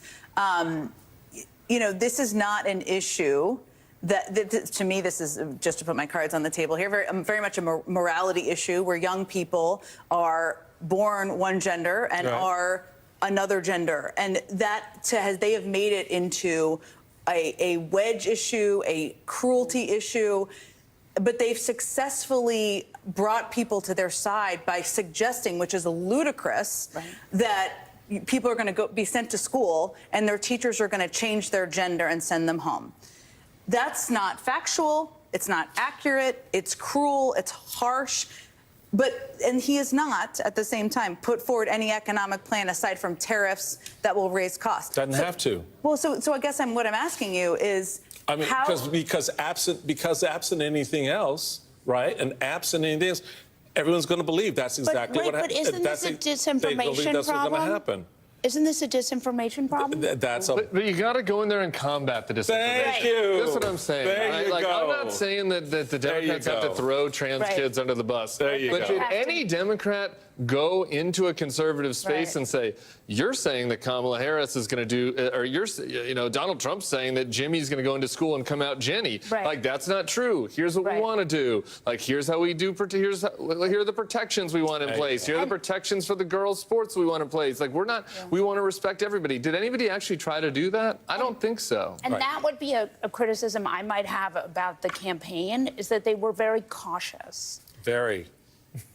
This is not an issue. That to me, this is just to put my cards on the table here. Very much a morality issue where young people are born one gender and are another gender, and they have made it into a wedge issue, a cruelty issue, but they've successfully brought people to their side by suggesting, which is ludicrous, that people are going to be sent to school and their teachers are going to change their gender and send them home. That's not factual. It's not accurate. It's cruel. It's harsh. And he has not, at the same time, put forward any economic plan aside from tariffs that will raise costs. Doesn't have to. Well, so I guess what I'm asking you is, I mean, because absent anything else, right? And absent anything else, everyone's going to believe that's exactly what happened. But isn't this a disinformation they believe that's what's going to problem? happen. Isn't this a disinformation problem? But you got to go in there and combat the disinformation. Thank you. That's what I'm saying. There you go. I'm not saying that the Democrats have to throw trans kids under the bus. There you but go. should any Democrat go into a conservative space and say, you're saying that Kamala Harris is going to do, or Donald Trump's saying that Jimmy's going to go into school and come out Jenny. Like, that's not true. Here's what we want to do. Like, here's how we do, here are the protections we want in place. Here are the protections for the girls' sports we want in place. Like, we want to respect everybody. Did anybody actually try to do that? I don't think so. And that would be a criticism I might have about the campaign, is that they were very cautious. Very.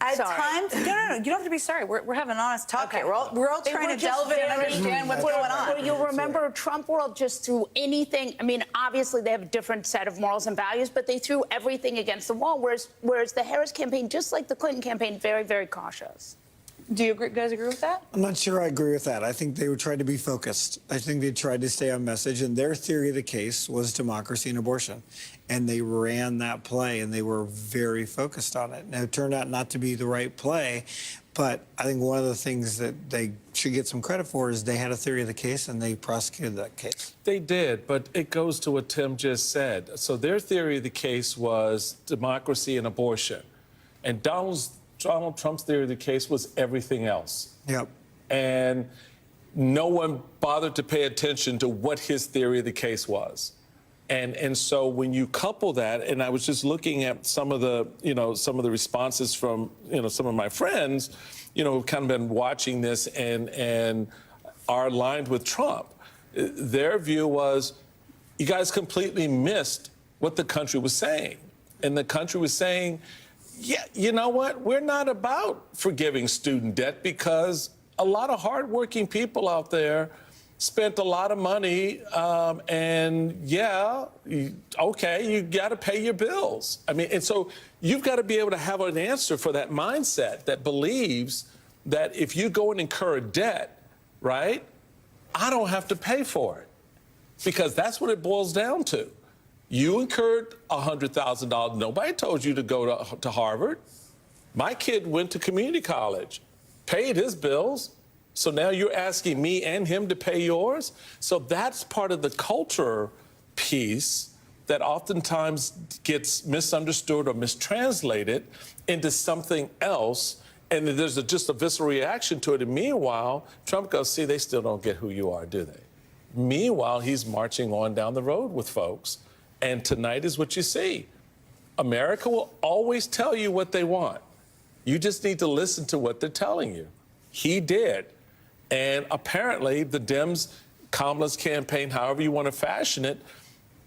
at times, no, you don't have to be sorry. We're having an honest talk here. We're all They trying were to just delve in and understand what's going on. Well, you'll remember Trump world just threw anything. I mean, obviously they have a different set of morals and values, but they threw everything against the wall. Whereas the Harris campaign, just like the Clinton campaign, very, very cautious. Do you guys agree with that? I'm not sure I agree with that. I think they would try to be focused. I think they tried to stay on message, and their theory of the case was democracy and abortion. And they ran that play, and they were very focused on it. Now, it turned out not to be the right play, but I think one of the things that they should get some credit for is they had a theory of the case, and they prosecuted that case. They did, but it goes to what Tim just said. So their theory of the case was democracy and abortion. And Donald Trump's theory of the case was everything else. Yep. And no one bothered to pay attention to what his theory of the case was. And so when you couple that, and I was just looking at some of the responses from, some of my friends, who've kind of been watching this and are aligned with Trump. Their view was, you guys completely missed what the country was saying. And the country was saying, yeah, you know what? We're not about forgiving student debt because a lot of hardworking people out there spent a lot of money, and okay, you got to pay your bills. I mean, and so you've got to be able to have an answer for that mindset that believes that if you go and incur a debt, right, I don't have to pay for it, because that's what it boils down to. You incurred $100,000. Nobody told you to go to Harvard. My kid went to community college, paid his bills. So now you're asking me and him to pay yours? So that's part of the culture piece that oftentimes gets misunderstood or mistranslated into something else. And there's just a visceral reaction to it. And meanwhile, Trump goes, see, they still don't get who you are, do they? Meanwhile, he's marching on down the road with folks. And tonight is what you see. America will always tell you what they want. You just need to listen to what they're telling you. He did. And apparently the Dems, Kamala's campaign, however you want to fashion it,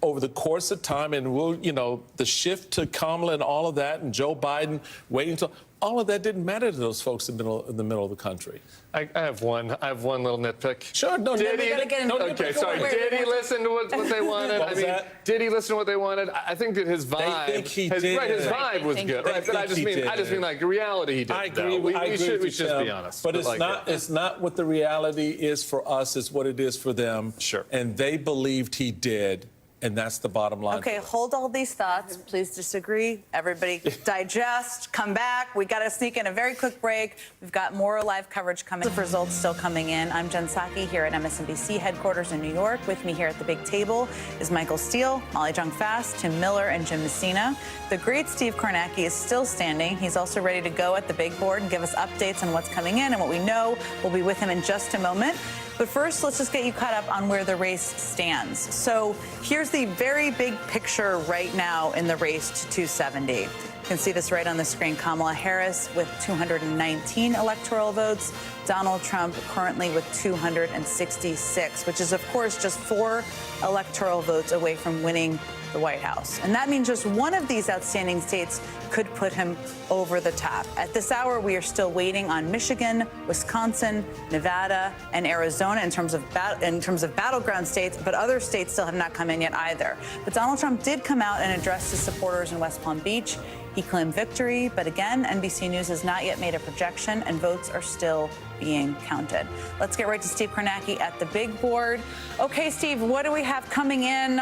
over the course of time, and the shift to Kamala and all of that, and Joe Biden waiting until all of that didn't matter to those folks in the middle of the country. I have one little nitpick. Sure, no, Did he? okay, Sorry. Did he listen to what they wanted? What was that? Did he listen to what they wanted? I think that his vibe, think he did. Right, his vibe was good. Right, but I just mean, like reality, he did. I agree. We should just be honest. But it's not what the reality is for us. It's what it is for them. Sure. And they believed he did. And that's the bottom line. Okay, hold all these thoughts. Please disagree. Everybody digest, come back. We got to sneak in a very quick break. We've got more live coverage coming. The results still coming in. I'm Jen Psaki here at MSNBC headquarters in New York. With me here at the big table is Michael Steele, Molly Jong-Fast, Tim Miller, and Jim Messina. The great Steve Kornacki is still standing. He's also ready to go at the big board and give us updates on what's coming in and what we know. We'll be with him in just a moment. But first, let's just get you caught up on where the race stands. So here's the very big picture right now in the race to 270. You can see this right on the screen. Kamala Harris with 219 electoral votes. Donald Trump currently with 266, which is, of course, just 4 electoral votes away from winning the White House. And that means just one of these outstanding states could put him over the top. At this hour, we are still waiting on Michigan, Wisconsin, Nevada, and Arizona in terms of battleground states, but other states still have not come in yet either. But Donald Trump did come out and address his supporters in West Palm Beach. He claimed victory, but again, NBC News has not yet made a projection, and votes are still being counted. Let's get right to Steve Kornacki at the big board. Okay, Steve, what do we have coming in?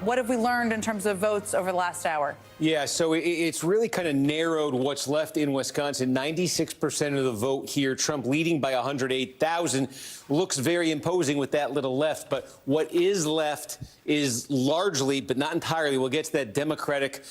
What have we learned in terms of votes over the last hour? Yeah, so it's really kind of narrowed what's left in Wisconsin. 96% of the vote here. Trump leading by 108,000. Looks very imposing with that little left. But what is left is largely, but not entirely, we'll get to that Democratic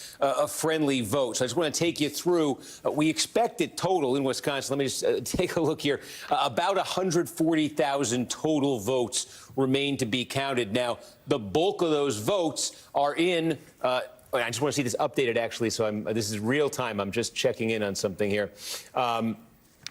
friendly vote. So I just want to take you through. We expected total in Wisconsin. Let me just take a look here. About 140,000 total votes remain to be counted. Now, the bulk of those votes are in. I just want to see this updated, actually, so this is real time. I'm just checking in on something here.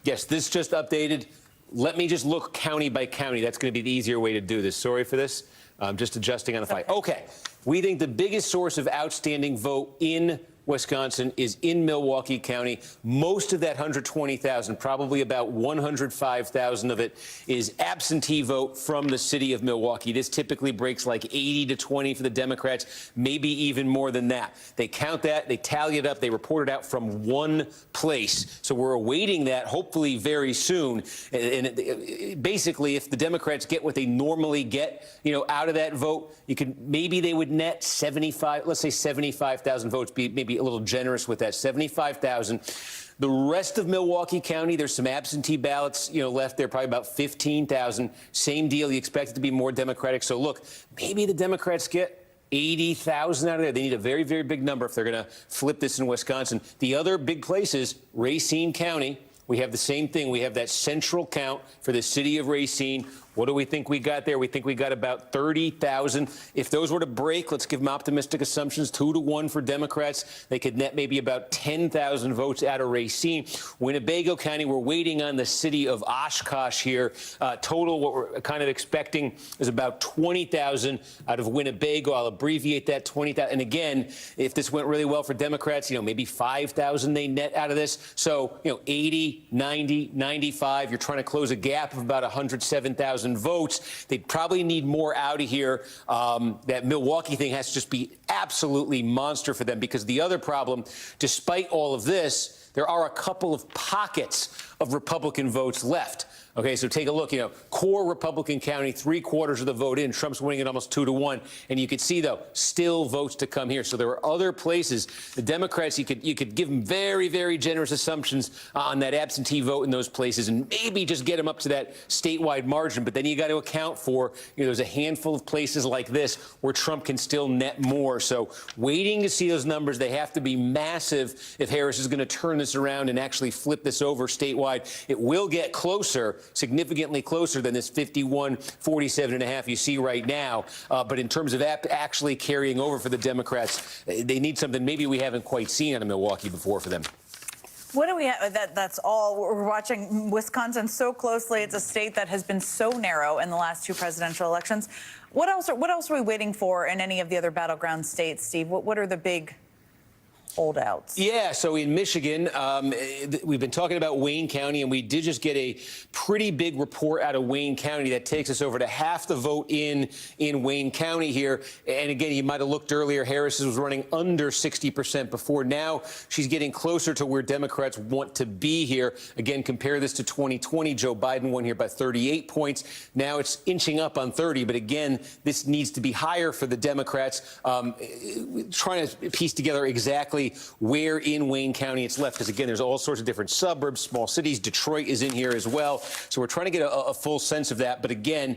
Yes, this just updated. Let me just look county by county. That's going to be the easier way to do this. Sorry for this. I'm just adjusting on the fly. Okay. We think the biggest source of outstanding vote in Wisconsin is in Milwaukee County. Most of that 120,000, probably about 105,000 of it, is absentee vote from the city of Milwaukee. This typically breaks like 80 to 20 for the Democrats, maybe even more than that. They count that, they tally it up, they report it out from one place. So we're awaiting that hopefully very soon. And basically, if the Democrats get what they normally get, out of that vote, maybe they would net 75, let's say 75,000 votes, maybe a little generous with that, 75,000. The rest of Milwaukee County, there's some absentee ballots, left there, probably about 15,000. Same deal. You expect it to be more Democratic. So look, maybe the Democrats get 80,000 out of there. They need a very, very big number if they're going to flip this in Wisconsin. The other big place is Racine County. We have the same thing. We have that central count for the city of Racine. What do we think we got there? We think we got about 30,000. If those were to break, let's give them optimistic assumptions, 2-1 for Democrats. They could net maybe about 10,000 votes out of Racine. Winnebago County, we're waiting on the city of Oshkosh here. Total, what we're kind of expecting is about 20,000 out of Winnebago. I'll abbreviate that, 20,000. And again, if this went really well for Democrats, maybe 5,000 they net out of this. So, 80, 90, 95. You're trying to close a gap of about 107,000 votes. They'd probably need more out of here. That Milwaukee thing has to just be absolutely monster for them, because the other problem, despite all of this, there are a couple of pockets of Republican votes left. Okay, so take a look. Core Republican county, 3/4 of the vote in. Trump's winning it almost 2-1. And you could see, though, still votes to come here. So there are other places. The Democrats, you could give them very, very generous assumptions on that absentee vote in those places and maybe just get them up to that statewide margin. But then you got to account for, there's a handful of places like this where Trump can still net more. So waiting to see those numbers. They have to be massive if Harris is going to turn this around and actually flip this over statewide. It will get closer, significantly closer than this 51-47.5 you see right now. But in terms of actually carrying over for the Democrats, they need something maybe we haven't quite seen out of Milwaukee before for them. What do we have? That's all. We're watching Wisconsin so closely. It's a state that has been so narrow in the last two presidential elections. What else are we waiting for in any of the other battleground states, Steve? What are the big holdouts? Yeah, so in Michigan, we've been talking about Wayne County, and we did just get a pretty big report out of Wayne County that takes us over to half the vote in Wayne County here. And again, you might have looked earlier, Harris was running under 60% before. Now she's getting closer to where Democrats want to be here. Again, compare this to 2020. Joe Biden won here by 38 points. Now it's inching up on 30. But again, this needs to be higher for the Democrats. Trying to piece together exactly where in Wayne County it's left, because again, there's all sorts of different suburbs, small cities. Detroit is in here as well. So we're trying to get a full sense of that. But again,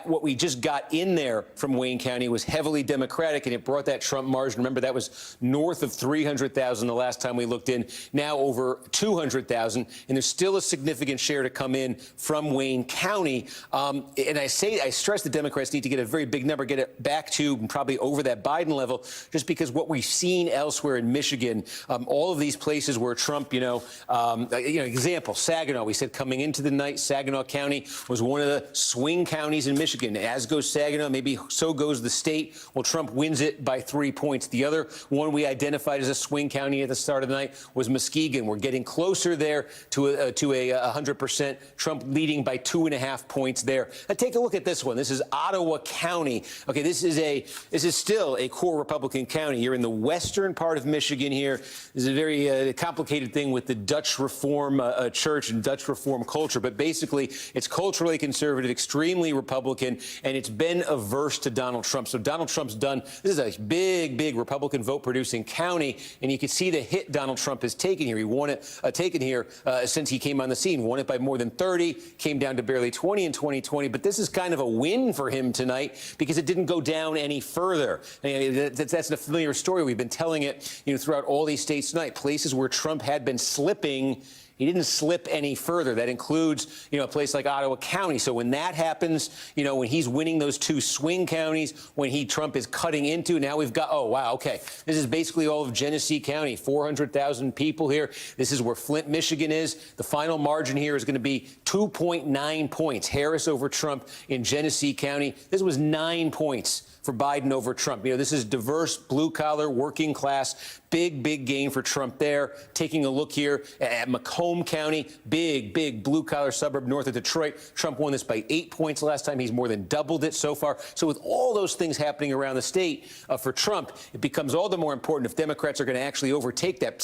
what we just got in there from Wayne County was heavily Democratic, and it brought that Trump margin. Remember, that was north of 300,000 the last time we looked in, now over 200,000. And there's still a significant share to come in from Wayne County. And I stress the Democrats need to get a very big number, get it back to probably over that Biden level, just because what we've seen elsewhere in Michigan, all of these places where Trump, example, Saginaw, we said coming into the night, Saginaw County was one of the swing counties in Michigan. As goes Saginaw, maybe so goes the state. Well, Trump wins it by 3 points. The other one we identified as a swing county at the start of the night was Muskegon. We're getting closer there to a 100%. Trump leading by 2.5 points there. Now take a look at this one. This is Ottawa County. Okay, this is still a core Republican county. You're in the western part of Michigan here. This is a very complicated thing with the Dutch Reform Church and Dutch Reform culture, but basically it's culturally conservative, extremely Republican, and it's been averse to Donald Trump. So Donald Trump's done. This is a big Republican vote-producing county, and you can see the hit Donald Trump has taken here. He won it, taken here since he came on the scene. Won it by more than 30, came down to barely 20 in 2020, but this is kind of a win for him tonight because it didn't go down any further. That's a familiar story. We've been telling it, throughout all these states tonight, places where Trump had been slipping. He didn't slip any further. That includes, a place like Ottawa County. So when that happens, when he's winning those two swing counties, when Trump is cutting into, now we've got, oh, wow, okay. This is basically all of Genesee County, 400,000 people here. This is where Flint, Michigan is. The final margin here is going to be 2.9 points. Harris over Trump in Genesee County. This was 9 points for Biden over Trump. This is diverse, blue-collar, working class, big gain for Trump there. Taking a look here at Macomb County, big blue-collar suburb north of Detroit. Trump won this by 8 points last time. He's more than doubled it so far. So with all those things happening around the state for Trump, it becomes all the more important if Democrats are going to actually overtake that.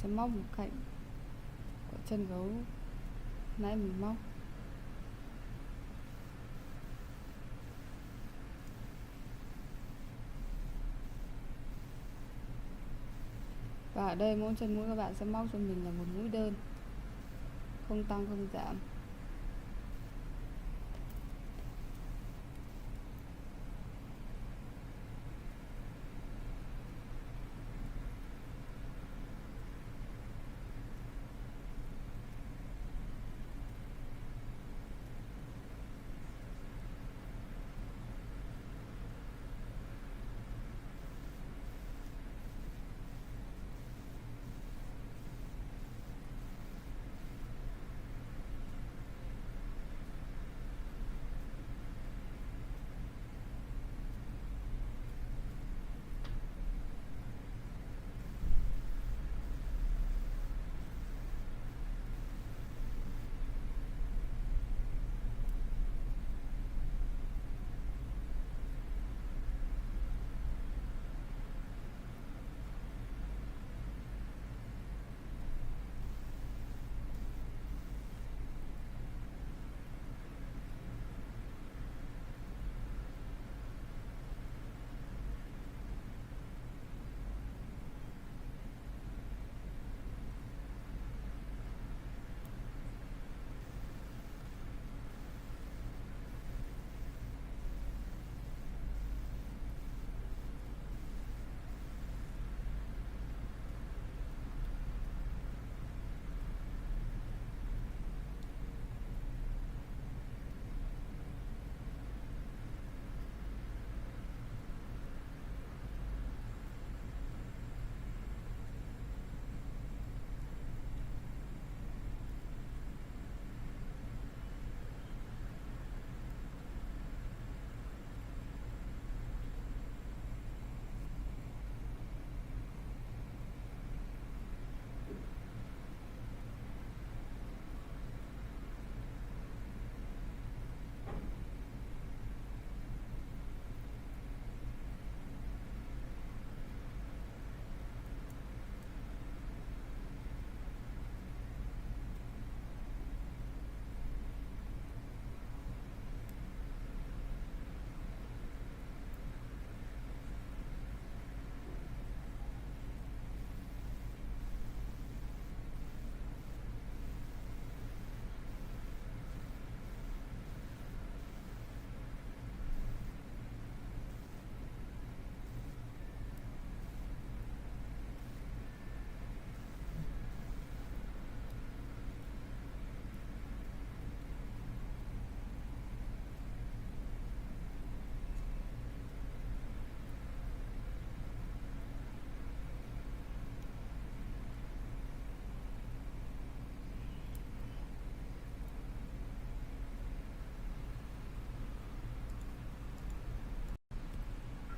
Sẽ móc một cạnh của chân gấu nãy mình móc. Và ở đây mỗi chân mũi các bạn sẽ móc cho mình là một mũi đơn, không tăng không giảm.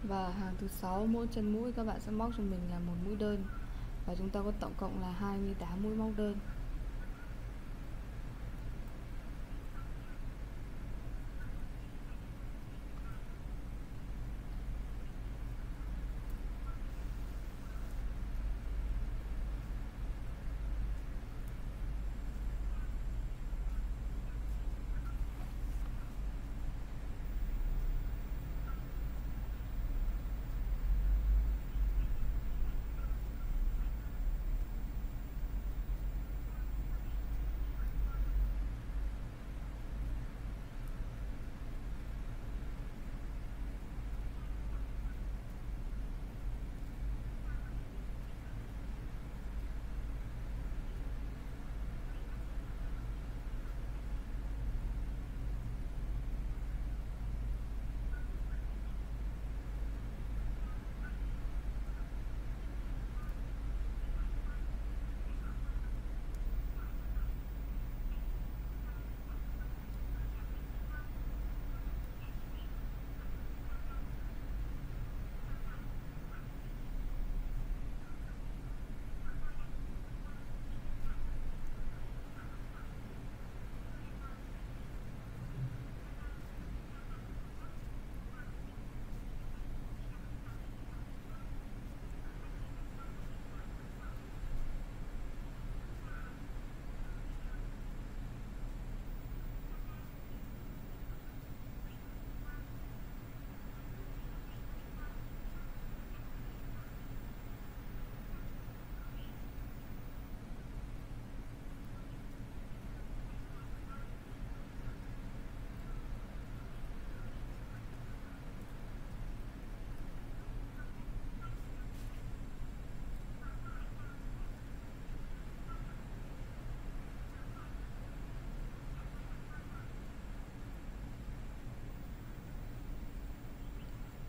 Và hàng thứ 6, mỗi chân mũi các bạn sẽ móc cho mình là một mũi đơn. Và chúng ta có tổng cộng là 28 mũi móc đơn.